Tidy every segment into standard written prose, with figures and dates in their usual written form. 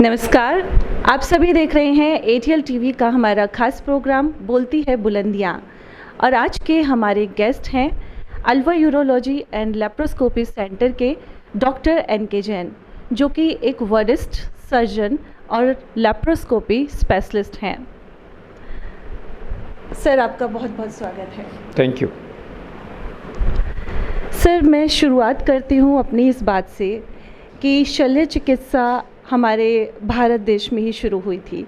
नमस्कार, आप सभी देख रहे हैं एटीएल टीवी का हमारा खास प्रोग्राम बोलती है बुलंदियाँ। और आज के हमारे गेस्ट हैं Alva urology and laparoscopy centre के डॉक्टर एन.के. जैन, जो कि एक वरिष्ठ सर्जन और लेप्रोस्कोपी स्पेशलिस्ट हैं। सर, आपका बहुत बहुत स्वागत है। Thank you. सर, मैं शुरुआत करती हूँ अपनी इस बात से कि शल्य चिकित्सा हमारे भारत देश में ही शुरू हुई थी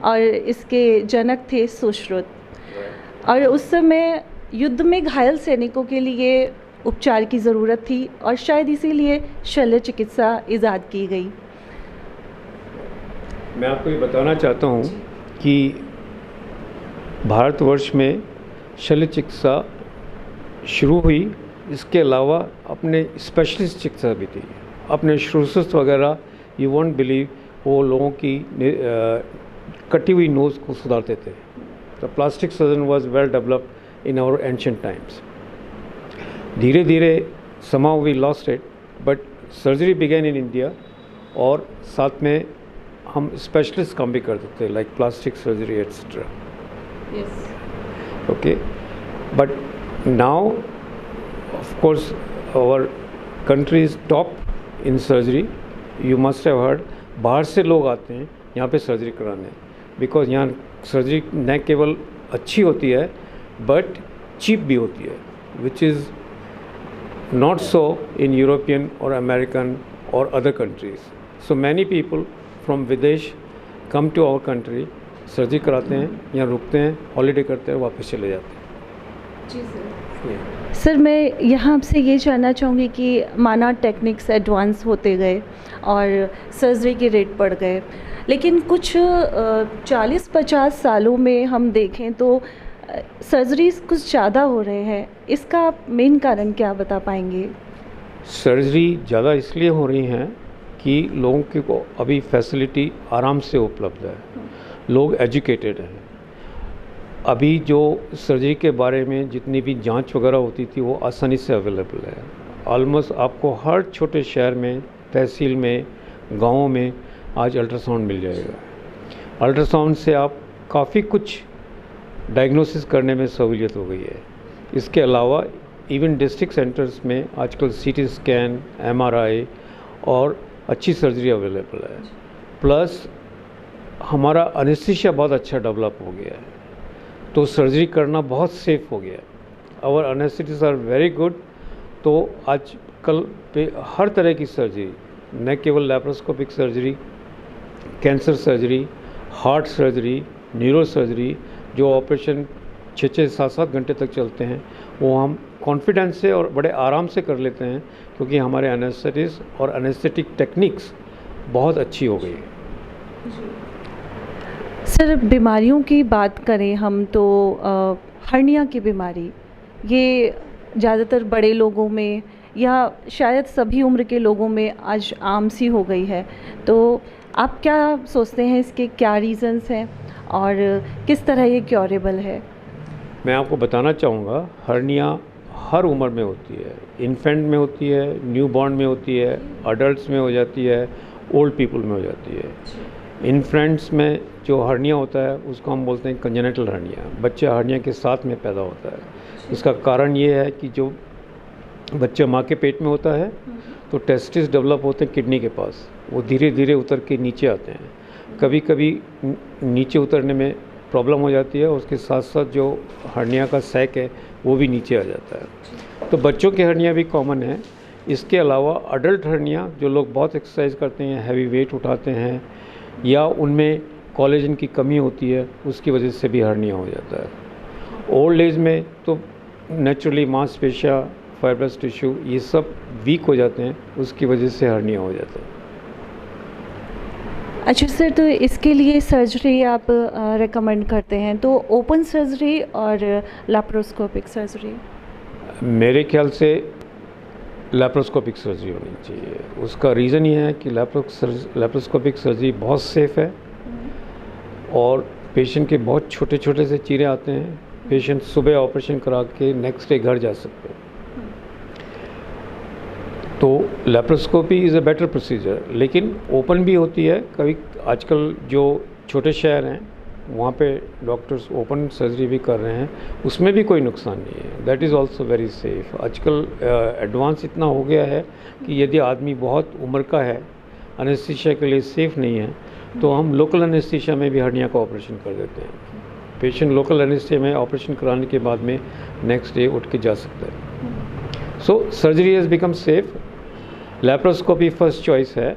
और इसके जनक थे सुश्रुत। और उस समय युद्ध में घायल सैनिकों के लिए उपचार की ज़रूरत थी और शायद इसीलिए शल्य चिकित्सा ईजाद की गई। मैं आपको ये बताना चाहता हूँ कि भारतवर्ष में शल्य चिकित्सा शुरू हुई, इसके अलावा अपने स्पेशलिस्ट चिकित्सा भी थी। अपने शुश्रूषक वगैरह यू वोंट बिलीव, वो लोगों की कटी हुई नोज़ को सुधारते थे। The plastic surgeon was well developed in our ancient times. धीरे धीरे somehow we lost it, but surgery began in India और साथ में हम स्पेशलिस्ट काम भी करते थे, like plastic surgery etcetera. Okay, but now of course our country is top in surgery. You must have heard, बाहर से लोग आते हैं यहाँ पे सर्जरी कराने, बिकॉज यहाँ सर्जरी न केवल अच्छी होती है बट चीप भी होती है, which is not so in European और अमेरिकन और other countries. So many people from विदेश come to our country, surgery कराते हैं, यहाँ रुकते हैं, हॉलीडे करते हैं, वापस चले जाते हैं। जी सर। सर, मैं यहाँ आपसे ये जानना चाहूँगी कि माना टेक्निक्स एडवांस होते गए और सर्जरी के रेट बढ़ गए, लेकिन कुछ 40-50 सालों में हम देखें तो सर्जरीज कुछ ज़्यादा हो रहे हैं। इसका आप मेन कारण क्या बता पाएंगे? सर्जरी ज़्यादा इसलिए हो रही हैं कि लोगों की को अभी फैसिलिटी आराम से उपलब्ध है, लोग एजुकेटेड हैं। अभी जो सर्जरी के बारे में जितनी भी जांच वगैरह होती थी वो आसानी से अवेलेबल है। ऑलमोस्ट आपको हर छोटे शहर में, तहसील में, गाँवों में आज अल्ट्रासाउंड मिल जाएगा। अल्ट्रासाउंड से आप काफ़ी कुछ डायग्नोसिस करने में सहूलियत हो गई है। इसके अलावा इवन डिस्ट्रिक्ट सेंटर्स में आजकल सीटी स्कैन, एमआरआई और अच्छी सर्जरी अवेलेबल है। प्लस हमारा एनेस्थीसिया बहुत अच्छा डेवलप हो गया है, तो सर्जरी करना बहुत सेफ हो गया है। Our anaesthetist are very good. तो आज कल पे हर तरह की सर्जरी, न केवल laparoscopic surgery, cancer surgery, heart surgery, neuro surgery, जो ऑपरेशन 6-7 घंटे तक चलते हैं, वो हम कॉन्फिडेंस से और बड़े आराम से कर लेते हैं, क्योंकि हमारे एनेस्थेटिस्ट और एनेस्थेटिक टेक्निक्स बहुत अच्छी हो गई है। सर, बीमारियों की बात करें हम तो हर्निया की बीमारी, ये ज़्यादातर बड़े लोगों में या शायद सभी उम्र के लोगों में आज आम सी हो गई है। तो आप क्या सोचते हैं, इसके क्या रीज़न्स हैं और किस तरह ये क्योरेबल है? मैं आपको बताना चाहूँगा, हर्निया हर उम्र में होती है। इन्फेंट में होती है, न्यू बॉर्न में होती है, अडल्ट्स में हो जाती है, ओल्ड पीपल में हो जाती है। इन्फेंट्स में जो हर्निया होता है उसको हम बोलते हैं कंजेनिटल हर्निया। बच्चे हर्निया के साथ में पैदा होता है। इसका कारण ये है कि जो बच्चा माँ के पेट में होता है तो टेस्टिस डेवलप होते हैं किडनी के पास, वो धीरे धीरे उतर के नीचे आते हैं। कभी कभी नीचे उतरने में प्रॉब्लम हो जाती है, उसके साथ साथ जो हर्निया का सैक है वो भी नीचे आ जाता है। तो बच्चों की हर्निया भी कॉमन है। इसके अलावा अडल्ट हर्निया, जो लोग बहुत एक्सरसाइज करते हैं, हैवी वेट उठाते हैं, या उनमें कोलेजन की कमी होती है, उसकी वजह से भी हर्निया हो जाता है। ओल्ड एज में तो नेचुरली मांसपेशियाँ, फाइब्रस टिश्यू, ये सब वीक हो जाते हैं, उसकी वजह से हर्निया हो जाता है। अच्छा सर, तो इसके लिए सर्जरी आप रेकमेंड करते हैं, तो ओपन सर्जरी और लैप्रोस्कोपिक सर्जरी? मेरे ख्याल से लैप्रोस्कोपिक सर्जरी होनी चाहिए। उसका रीज़न ये है कि लैप्रोस्कोपिक सर्जरी बहुत सेफ़ है और पेशेंट के बहुत छोटे छोटे से चीरे आते हैं। पेशेंट सुबह ऑपरेशन करा के नेक्स्ट डे घर जा सकते हैं। तो laparoscopy is a better procedure, लेकिन ओपन भी होती है कभी। आजकल जो छोटे शहर हैं वहाँ पे डॉक्टर्स ओपन सर्जरी भी कर रहे हैं, उसमें भी कोई नुकसान नहीं है। That is also very safe. आजकल एडवांस इतना हो गया है कि यदि आदमी बहुत उम्र का है, एनेस्थीसिया के लिए सेफ़ नहीं है, तो हम लोकल एनेस्थीसिया में भी हर्निया का ऑपरेशन कर देते हैं। पेशेंट लोकल एनेस्थीसिया में ऑपरेशन कराने के बाद में नेक्स्ट डे उठ के जा सकता है। So surgery has become safe. Laparoscopy first choice है।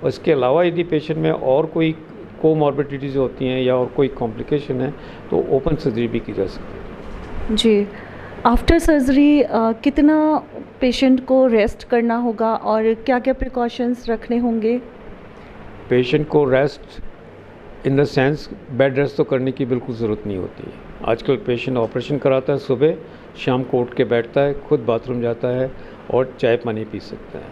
उसके अलावा यदि पेशेंट में और कोई कोमॉर्बिडिटीज़ होती हैं या और कोई कॉम्प्लिकेशन है तो ओपन सर्जरी भी की जा सकती है। जी, आफ्टर सर्जरी कितना पेशेंट को रेस्ट करना होगा और क्या क्या प्रिकॉशंस रखने होंगे? पेशेंट को rest in the sense bed rest तो करने की बिल्कुल ज़रूरत नहीं होती है। आजकल पेशेंट ऑपरेशन कराता है, सुबह शाम को उठ के बैठता है, खुद बाथरूम जाता है और चाय पानी पी सकता है।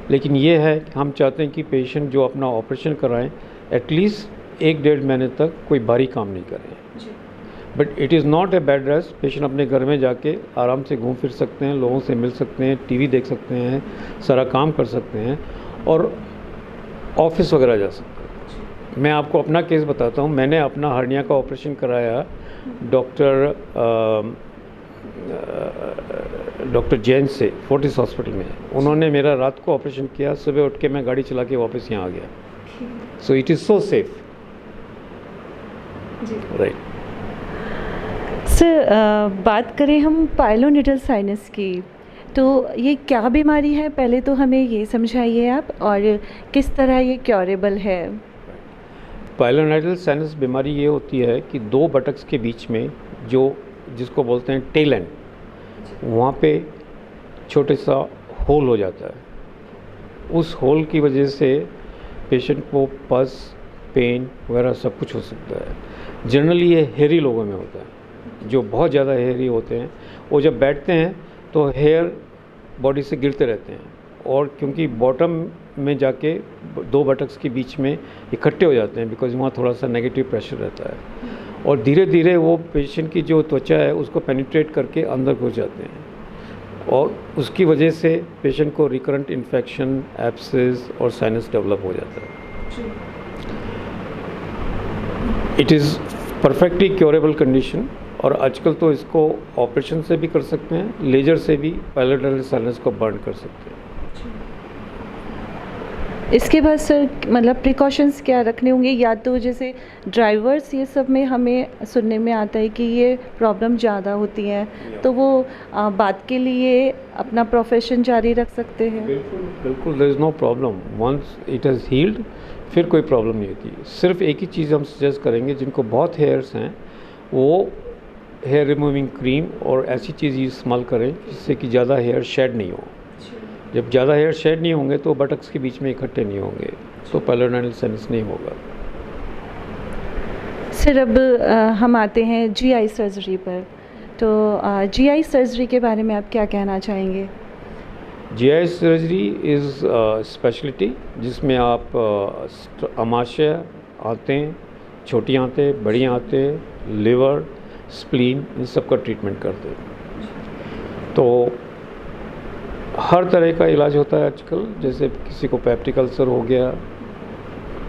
लेकिन ये है कि हम चाहते हैं कि पेशेंट जो अपना ऑपरेशन कराएं एटलीस्ट 1-1.5 महीने तक कोई भारी काम नहीं करें। But it is not a bed rest. Patient अपने घर में जाके आराम से घूम फिर सकते हैं, लोगों से मिल सकते हैं, टीवी देख सकते हैं, सारा काम कर सकते हैं और ऑफिस वगैरह जा सकते हैं। मैं आपको अपना केस बताता हूँ। मैंने अपना हर्निया का ऑपरेशन कराया डॉक्टर जैन से फोर्टिस हॉस्पिटल में। उन्होंने मेरा रात को ऑपरेशन किया, सुबह उठ के मैं गाड़ी चला के वापस यहाँ आ गया। So it is so safe, right. Sir, बात करें हम पाइलोनेटल साइनस की, तो ये क्या बीमारी है? पहले तो हमें ये समझाइए आप, और किस तरह ये क्योरेबल है? पाइलोनेटल साइनस बीमारी ये होती है कि दो बटक्स के बीच में जिसको बोलते हैं टेल एंड, वहाँ पे छोटे सा होल हो जाता है। उस होल की वजह से पेशेंट को पस, पेन वगैरह सब कुछ हो सकता है। जनरली ये हेयरी लोगों में होता है। जो बहुत ज़्यादा हेयरी होते हैं वो जब बैठते हैं तो हेयर बॉडी से गिरते रहते हैं, और क्योंकि बॉटम में जाके दो बटक्स के बीच में इकट्ठे हो जाते हैं, बिकॉज वहाँ थोड़ा सा नेगेटिव प्रेशर रहता है, और धीरे धीरे वो पेशेंट की जो त्वचा है उसको पेनिट्रेट करके अंदर घुस जाते हैं, और उसकी वजह से पेशेंट को रिकरेंट इन्फेक्शन, एब्सेस और साइनस डेवलप हो जाता है। It is perfectly curable condition, और आजकल तो इसको ऑपरेशन से भी कर सकते हैं, लेजर से भी पाइलोनेटल साइनस को बर्न कर सकते हैं। इसके बाद सर मतलब प्रिकॉशंस क्या रखने होंगे? या तो जैसे ड्राइवर्स ये सब में हमें सुनने में आता है कि ये प्रॉब्लम ज़्यादा होती हैं, तो वो बात के लिए अपना प्रोफेशन जारी रख सकते हैं? बिल्कुल, there is no problem. Once it has healed फिर कोई प्रॉब्लम नहीं होती। सिर्फ एक ही चीज़ हम सजेस्ट करेंगे, जिनको बहुत हेयर्स हैं वो हेयर रिमूविंग क्रीम और ऐसी चीज़ इस्तेमाल करें जिससे कि ज़्यादा हेयर शेड नहीं हो। जब ज़्यादा हेयर शेड नहीं होंगे तो बटक्स के बीच में इकट्ठे नहीं होंगे, तो पाइलोनेटल साइनस नहीं होगा। सर, अब हम आते हैं जीआई सर्जरी पर, तो जीआई सर्जरी के बारे में आप क्या कहना चाहेंगे? जीआई सर्जरी इज़ स्पेशलिटी जिसमें आप आमाशय, आंतें, छोटी आंतें, बड़ी आंतें, लिवर, स्प्लीन, इन सब का ट्रीटमेंट करते हैं। तो हर तरह का इलाज होता है आजकल। जैसे किसी को पेप्टिक अल्सर हो गया,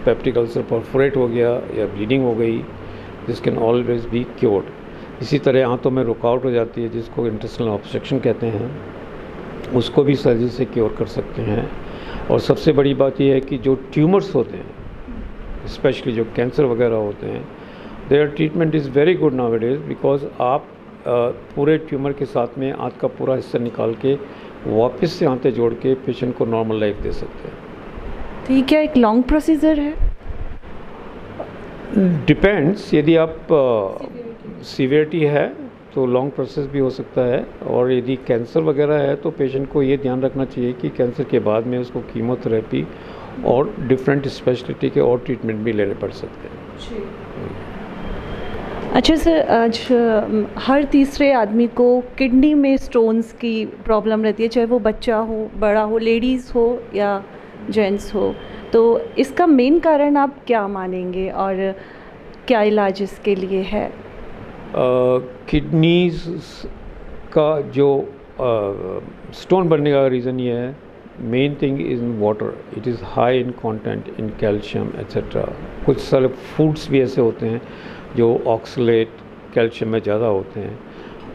पेप्टिक अल्सर परफोरेट हो गया या ब्लीडिंग हो गई, this can always be cured. इसी तरह आंतों में रुकावट हो जाती है जिसको इंटेस्टाइनल ऑब्स्ट्रक्शन कहते हैं, उसको भी सर्जरी से क्योर कर सकते हैं। और सबसे बड़ी बात यह है कि जो ट्यूमर्स होते हैं, स्पेशली जो कैंसर वगैरह होते हैं, there treatment is very good nowadays, because आप पूरे ट्यूमर के साथ में आंत का पूरा हिस्सा निकाल के वापस से आंतें जोड़ के पेशेंट को नॉर्मल लाइफ दे सकते हैं। तो ये क्या एक लॉन्ग प्रोसीजर है? डिपेंड्स, यदि आप सीवियरिटी है तो लॉन्ग प्रोसेस भी हो सकता है, और यदि कैंसर वगैरह है तो पेशेंट को ये ध्यान रखना चाहिए कि कैंसर के बाद में उसको कीमोथेरेपी और डिफरेंट स्पेशलिटी के और ट्रीटमेंट भी लेने पड़ सकते हैं। अच्छा सर, आज हर तीसरे आदमी को किडनी में स्टोन्स की प्रॉब्लम रहती है, चाहे वो बच्चा हो, बड़ा हो, लेडीज़ हो या जेंट्स हो, तो इसका मेन कारण आप क्या मानेंगे और क्या इलाज इसके लिए है? किडनीज का जो स्टोन बनने का रीज़न ये है, main thing is in water, it is high in content in calcium etcetera. कुछ सारे फूड्स भी ऐसे होते हैं जो ऑक्सलेट कैल्शियम में ज़्यादा होते हैं,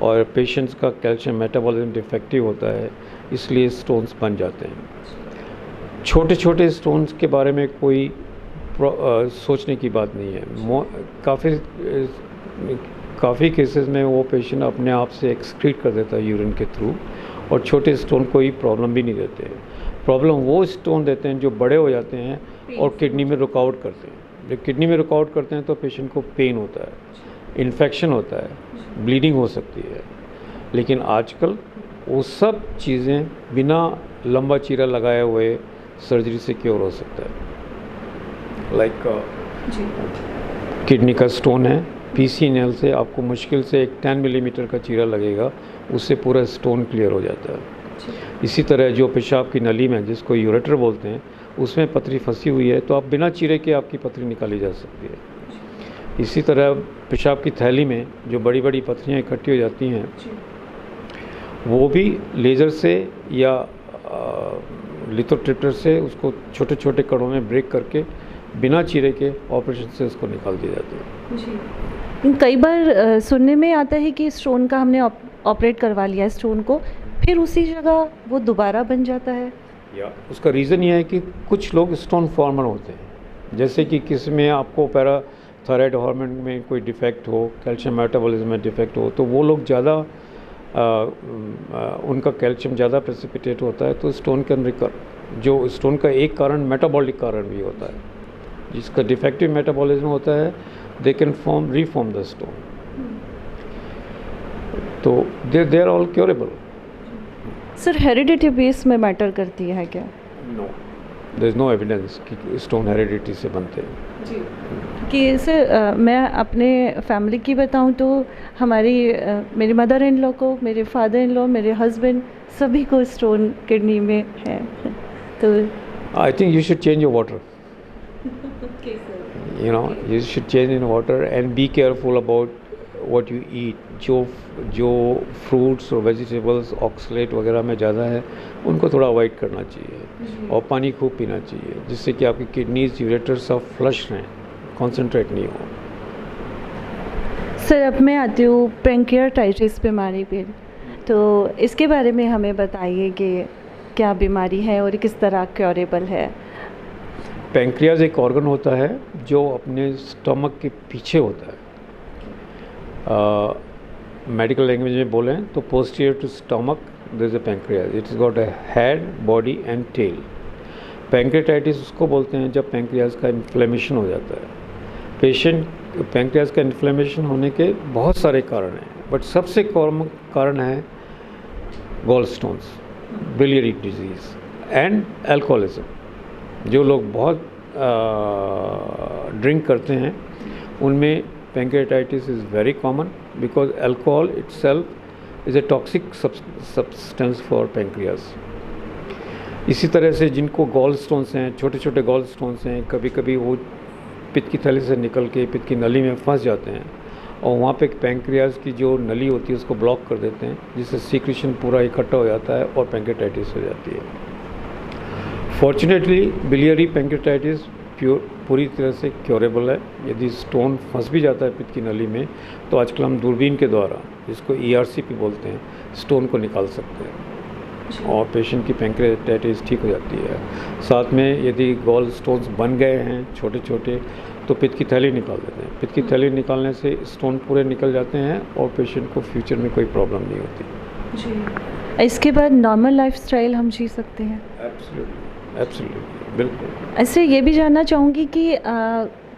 और पेशेंट्स का कैल्शियम मेटाबॉलिज्म डिफेक्टिव होता है, इसलिए स्टोन्स बन जाते हैं। छोटे छोटे स्टोन्स के बारे में कोई सोचने की बात नहीं है। काफ़ी केसेस में वो पेशेंट अपने आप से एक्सक्रीट कर देता है यूरिन के थ्रू, और छोटे स्टोन कोई प्रॉब्लम भी नहीं देते हैं। प्रॉब्लम वो स्टोन देते हैं जो बड़े हो जाते हैं और किडनी में रुकावट करते हैं। जब किडनी में रुकावट करते हैं तो पेशेंट को पेन होता है, इन्फेक्शन होता है, ब्लीडिंग हो सकती है। लेकिन आजकल वो सब चीज़ें बिना लंबा चीरा लगाए हुए सर्जरी से क्योर हो सकता है। लाइक किडनी का स्टोन है, PCNL से आपको मुश्किल से एक 10 मिलीमीटर का चीरा लगेगा, उससे पूरा स्टोन क्लियर हो जाता है। इसी तरह जो पेशाब की नली में, जिसको यूरेटर बोलते हैं, उसमें पथरी फंसी हुई है तो आप बिना चीरे के आपकी पथरी निकाली जा सकती है। इसी तरह पेशाब की थैली में जो बड़ी बड़ी पथरियाँ इकट्ठी हो जाती हैं, वो भी लेज़र से या लिथोट्रिप्टर से उसको छोटे छोटे कणों में ब्रेक करके बिना चीरे के ऑपरेशन से उसको निकाल दिया जाता है। कई बार सुनने में आता है कि स्टोन का हमने ऑपरेट करवा लिया स्टोन को, फिर उसी जगह वो दोबारा बन जाता है। या उसका रीज़न ये है कि कुछ लोग स्टोन फॉर्मर होते हैं, जैसे कि किसी में आपको पैराथायराइड हार्मोन में कोई डिफेक्ट हो, कैल्शियम मेटाबॉलिज्म में डिफेक्ट हो, तो वो लोग ज़्यादा उनका कैल्शियम ज़्यादा प्रेसिपिटेट होता है, तो स्टोन कैन रिकर। जो स्टोन का एक कारण मेटाबॉलिक कारण भी होता है, जिसका डिफेक्टिव मेटाबॉलिज्म होता है, they can reform the stone, तो they are all curable. Sir heredity base में मैटर करती है क्या? No, there is no evidence कि स्टोन हेरिडिटी से बनते हैं। जी, कि सर मैं अपने फैमिली की बताऊं तो मेरी मदर इन लॉ को, मेरे फादर इन लॉ, मेरे हस्बैंड, सभी को स्टोन किडनी में है। तो I think you should change your water, you know, you should change in water and be careful about what you eat. जो फ्रूट्स और वेजिटेबल्स ऑक्सलेट वगैरह में ज़्यादा है, उनको थोड़ा अवॉइड करना चाहिए, और पानी खूब पीना चाहिए, जिससे कि आपकी किडनीज यूरेटर सब फ्लश रहें, कॉन्सेंट्रेट नहीं हो। सर अब मैं आती हूँ पैंक्रियाटाइटिस बीमारी पे, तो इसके बारे में हमें बताइए कि क्या बीमारी है और किस तरह क्योरेबल है। पैंक्रियाज एक ऑर्गन होता है जो अपने स्टमक के पीछे होता है। मेडिकल लैंग्वेज में बोलें तो posterior to stomach there is a pancreas, it is got a head, body and tail. Pancreatitis उसको बोलते हैं जब पैंक्रियाज का इन्फ्लेमेशन हो जाता है। पैंक्रियाज का इन्फ्लेमेशन होने के बहुत सारे कारण हैं, बट सबसे कॉमन कारण है gallstones, biliary disease and alcoholism. जो लोग बहुत ड्रिंक करते हैं उनमें pancreatitis is very common, because alcohol itself is a toxic substance for pancreas. इसी तरह से जिनको गॉल स्टोन्स हैं, छोटे छोटे गॉल स्टोन्स हैं, कभी कभी वो पित्त की थैली से निकल के पित्त की नली में फंस जाते हैं, और वहाँ पे पैंक्रियाज की जो नली होती है उसको ब्लॉक कर देते हैं, जिससे सीक्रेशन पूरा इकट्ठा हो जाता है और पैंक्रियाटाइटिस हो जाती है। फॉर्चुनेटली बिलियरी पैंक्रियाटाइटिस पूरी तरह से क्योरेबल है। यदि स्टोन फंस भी जाता है पित्त की नली में, तो आजकल हम दूरबीन के द्वारा, जिसको ERCP बोलते हैं, स्टोन को निकाल सकते हैं और पेशेंट की पैंक्रियाटाइटिस ठीक हो जाती है। साथ में यदि गॉल स्टोन्स बन गए हैं छोटे छोटे, तो पित्त की थैली निकाल देते हैं। पित्त की थैली निकालने से स्टोन पूरे निकल जाते हैं और पेशेंट को फ्यूचर में कोई प्रॉब्लम नहीं होती जी। इसके बाद नॉर्मल लाइफस्टाइल हम जी सकते हैं? एब्सोल्युटली, बिल्कुल। ऐसे ये भी जानना चाहूँगी कि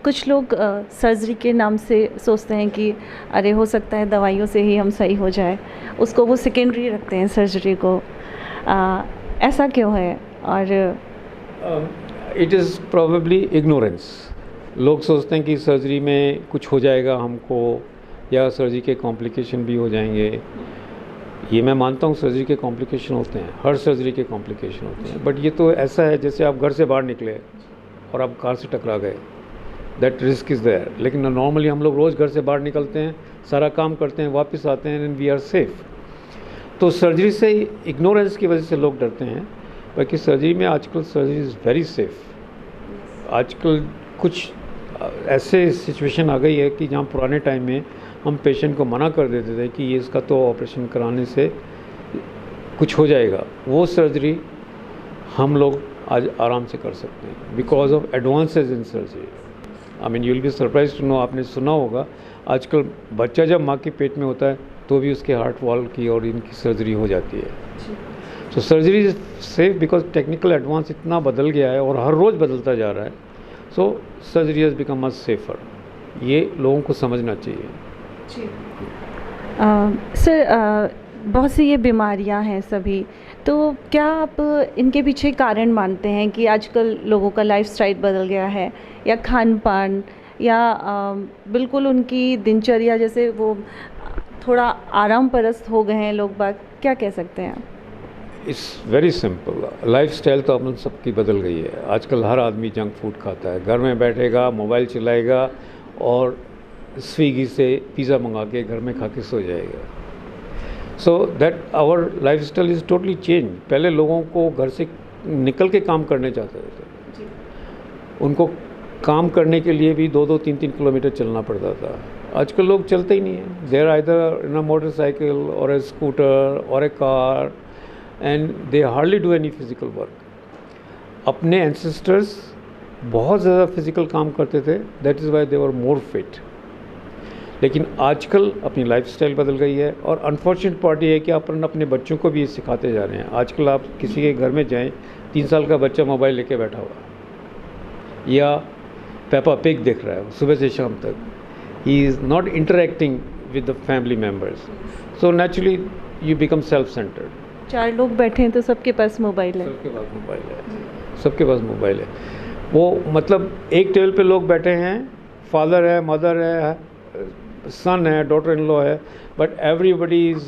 कुछ लोग सर्जरी के नाम से सोचते हैं कि अरे हो सकता है दवाइयों से ही हम सही हो जाए, उसको वो सेकेंडरी रखते हैं सर्जरी को, ऐसा क्यों है? और इट इज़ प्रोबेबली इग्नोरेंस। लोग सोचते हैं कि सर्जरी में कुछ हो जाएगा हमको, या सर्जरी के कॉम्प्लिकेशन भी हो जाएंगे। ये मैं मानता हूँ सर्जरी के कॉम्प्लिकेशन होते हैं, हर सर्जरी के कॉम्प्लिकेशन होते हैं, बट ये तो ऐसा है जैसे आप घर से बाहर निकले और आप कार से टकरा गए, दैट रिस्क इज़ देयर। लेकिन नॉर्मली हम लोग रोज़ घर से बाहर निकलते हैं, सारा काम करते हैं, वापस आते हैं एंड वी आर सेफ। तो सर्जरी से इग्नोरेंस की वजह से लोग डरते हैं, बाकी सर्जरी में आजकल सर्जरी इज़ वेरी सेफ। आजकल कुछ ऐसे सिचुएशन आ गई है कि जहाँ पुराने टाइम में हम पेशेंट को मना कर देते थे कि ये इसका तो ऑपरेशन कराने से कुछ हो जाएगा, वो सर्जरी हम लोग आज आराम से कर सकते हैं because of advances in surgery. I mean you will be surprise to know, आपने सुना होगा आजकल बच्चा जब माँ के पेट में होता है तो भी उसके हार्ट वॉल की और इनकी सर्जरी हो जाती है। तो surgery is safe because technical advance इतना बदल गया है और हर रोज़ बदलता जा रहा है। So surgery has become much safer, ये लोगों को समझना चाहिए। सर बहुत सी ये बीमारियां हैं सभी, तो क्या आप इनके पीछे कारण मानते हैं कि आजकल लोगों का लाइफस्टाइल बदल गया है, या खान पान, या बिल्कुल उनकी दिनचर्या जैसे वो थोड़ा आराम परस्त हो गए हैं लोग बाग, क्या कह सकते हैं आप? इट्स वेरी सिंपल, लाइफस्टाइल तो अपन सबकी बदल गई है। आजकल हर आदमी जंक फूड खाता है, घर में बैठेगा, मोबाइल चलाएगा और स्विगी से पिज़्ज़ा मंगा के घर में खा के सो जाएगा। So that our lifestyle is totally change. पहले लोगों को घर से निकल के काम करने चाहते थे, उनको काम करने के लिए भी 2-2, 3-3 किलोमीटर चलना पड़ता था। आजकल लोग चलते ही नहीं हैं, there either in a motorcycle और अ स्कूटर और a car and they hardly do any physical work. अपने एंसेस्टर्स बहुत ज़्यादा फिजिकल काम करते थे, that is why they were more fit. लेकिन आजकल अपनी लाइफस्टाइल बदल गई है और अनफॉर्चुनेट पार्ट ये है कि अपन अपने बच्चों को भी ये सिखाते जा रहे हैं। आजकल आप किसी के घर में जाएं, 3 साल का बच्चा मोबाइल लेके बैठा हुआ है या पेपा पिग देख रहा है सुबह से शाम तक। He is not interacting with the family members, so naturally you become self centred. 4 लोग बैठे हैं तो सबके पास मोबाइल है। सबके पास मोबाइल है, सबके पास मोबाइल है। वो मतलब एक टेबल पे लोग बैठे हैं, फादर है, मदर है, सन है, डॉटर इन लॉ है, but everybody is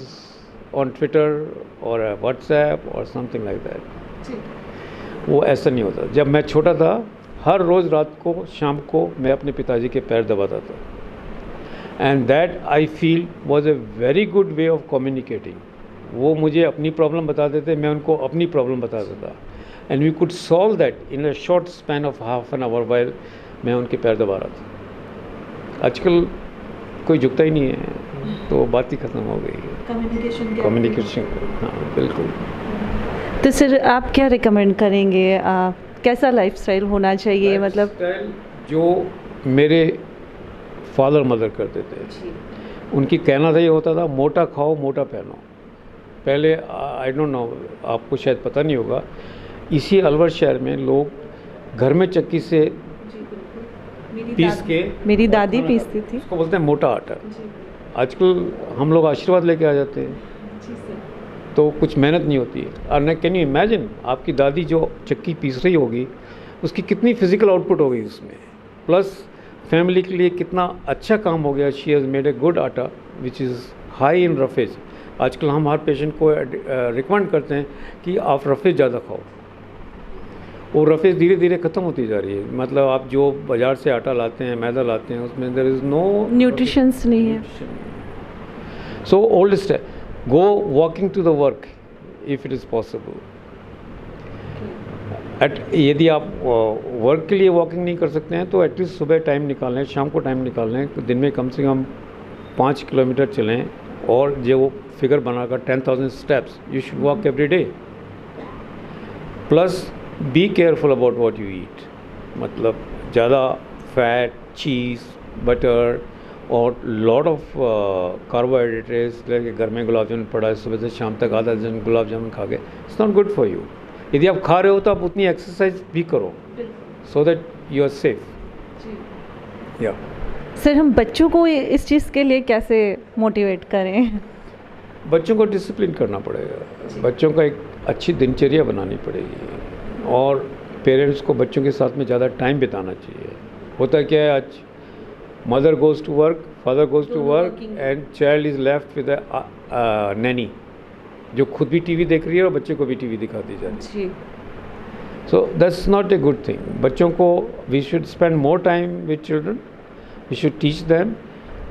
on Twitter और व्हाट्सएप और समथिंग लाइक दैट। वो ऐसा नहीं होता। जब मैं छोटा था, हर रोज़ रात को शाम को मैं अपने पिताजी के पैर दबाता था, and that I feel was a very good way of communicating. वो मुझे अपनी प्रॉब्लम बताते थे, मैं उनको अपनी प्रॉब्लम बताता था, and we could solve that in a short span of half an hour while मैं उनके पैर दबा रहा था। आजकल कोई झुकता ही नहीं है, तो बात ही ख़त्म हो गई है कम्युनिकेशन। हाँ बिल्कुल। तो सर आप क्या रिकमेंड करेंगे, कैसा लाइफस्टाइल होना चाहिए? मतलब जो मेरे फादर मदर करते थे, उनकी कहना था ये होता था, मोटा खाओ मोटा पहनो। पहले आई डोंट नो, आपको शायद पता नहीं होगा, इसी अलवर शहर में लोग घर में चक्की से पीस के, मेरी दादी पीसती थी, उसको बोलते हैं मोटा आटा। आजकल हम लोग आशीर्वाद लेके आ जाते हैं, तो कुछ मेहनत नहीं होती है। और कैन यू इमेजिन, आपकी दादी जो चक्की पीस रही होगी उसकी कितनी फिजिकल आउटपुट होगी उसमें, प्लस फैमिली के लिए कितना अच्छा काम हो गया। She has made a good atta which is high in roughage. आजकल हम हर पेशेंट को रिकमेंड करते हैं कि आप रफेज ज़्यादा खाओ, और रफेज धीरे धीरे ख़त्म होती जा रही है। मतलब आप जो बाज़ार से आटा लाते हैं, मैदा लाते हैं, उसमें देयर इज़ नो न्यूट्रिशंस नहीं है। So old step, go walking to the work if it is possible. यदि आप वर्क के लिए वॉकिंग नहीं कर सकते हैं तो एटलीस्ट सुबह टाइम निकालें, शाम को टाइम निकालें, दिन में कम से कम 5 किलोमीटर चलें, और जो फिगर बनाकर 10,000 steps you should walk every day. Plus be careful about what you eat, मतलब ज़्यादा फैट, चीज़, बटर और लॉट ऑफ कार्बोहाइड्रेट्स, जैसे घर में गुलाब जामुन पड़ा है, सुबह से शाम तक आधा दर्जन गुलाब जामुन खा के, it's not good for you. यदि आप खा रहे हो तो आप उतनी एक्सरसाइज भी करो, so that you are safe. या सर हम बच्चों को इस चीज़ के लिए कैसे मोटिवेट करें? बच्चों को डिसिप्लिन करना पड़ेगा, बच्चों का एक अच्छी दिनचर्या बनानी पड़ेगी, और पेरेंट्स को बच्चों के साथ में ज़्यादा टाइम बिताना चाहिए। होता क्या है, आज mother goes to work, father goes to work, and child is left with a nanny, जो खुद भी टीवी देख रही है और बच्चे को भी टीवी दिखाती जा रही है। So that's not a good thing. बच्चों को we should spend more time with children, we should teach them,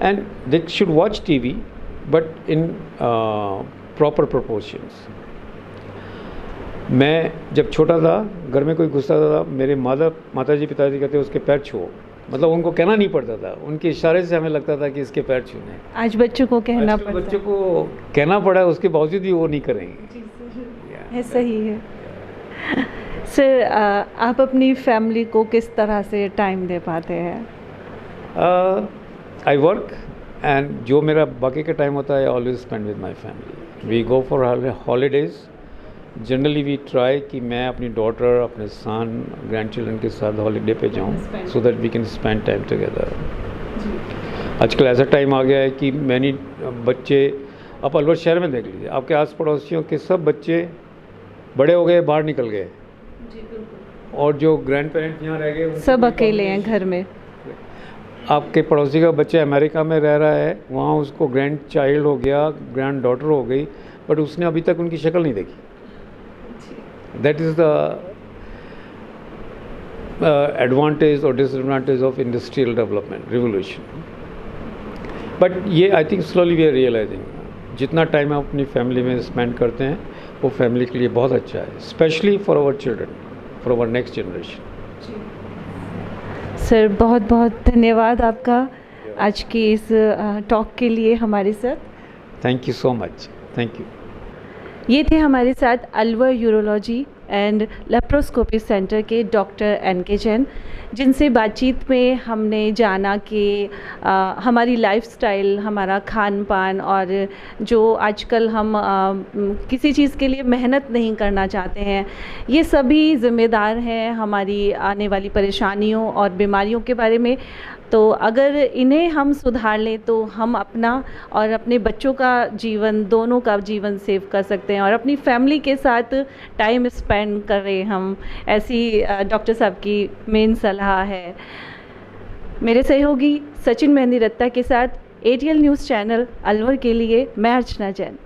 and they should watch TV but in proper proportions. मैं जब छोटा था, घर में कोई गुस्सा था, मेरे माताजी पिताजी कहते उसके पैर छुओ, मतलब उनको कहना नहीं पड़ता था, उनके इशारे से हमें लगता था कि इसके पैर छूने। आज बच्चों को कहना आजकल पड़ता बच्चों को कहना पड़ा है, उसके बावजूद भी वो नहीं करेंगे। है। सही है सर। आप अपनी फैमिली को किस तरह से टाइम दे पाते हैं? आई वर्क, एंड जो मेरा बाकी का टाइम होता है always spend with my family. We go for holidays. Generally we try कि मैं अपनी डॉटर, अपने सन, ग्रैंड चिल्ड्रन के साथ हॉलीडे पे जाऊँ, so that we can spend time together. आजकल ऐसा टाइम आ गया है कि मैंने बच्चे, आप अलवर शहर में देख लीजिए, आपके आस पड़ोसियों के सब बच्चे बड़े हो गए, बाहर निकल गए, और जो ग्रैंड पेरेंट्स यहाँ रह गए सब अकेले हैं घर में। आपके पड़ोसी का बच्चा अमेरिका में रह रहा है, वहाँ उसको ग्रैंड चाइल्ड हो गया, ग्रैंड डॉटर हो गई, बट उसने अभी तक उनकी शक्ल नहीं देखी। दैट इज़ द एडवांटेज और disadvantage of industrial development revolution. But ये I think slowly we are realising, जितना टाइम हम अपनी फैमिली में स्पेंड करते हैं वो फैमिली के लिए बहुत अच्छा है, specially for our children, for our next generation. Sir बहुत बहुत धन्यवाद आपका आज की इस टॉक के लिए हमारे साथ। Thank you so much, thank you. ये थे हमारे साथ Alwar urology and laparoscopy centre के डॉक्टर NK जैन, जिनसे बातचीत में हमने जाना कि हमारी लाइफस्टाइल, हमारा खान पान, और जो आजकल हम किसी चीज़ के लिए मेहनत नहीं करना चाहते हैं, ये सभी ज़िम्मेदार हैं हमारी आने वाली परेशानियों और बीमारियों के बारे में। तो अगर इन्हें हम सुधार लें तो हम अपना और अपने बच्चों का जीवन, दोनों का जीवन सेव कर सकते हैं, और अपनी फैमिली के साथ टाइम स्पेंड करें हम, ऐसी डॉक्टर साहब की मेन सलाह है। मेरे सहयोगी सचिन मेहंदी रत्ता के साथ ATL न्यूज़ चैनल अलवर के लिए मैं अर्चना जैन।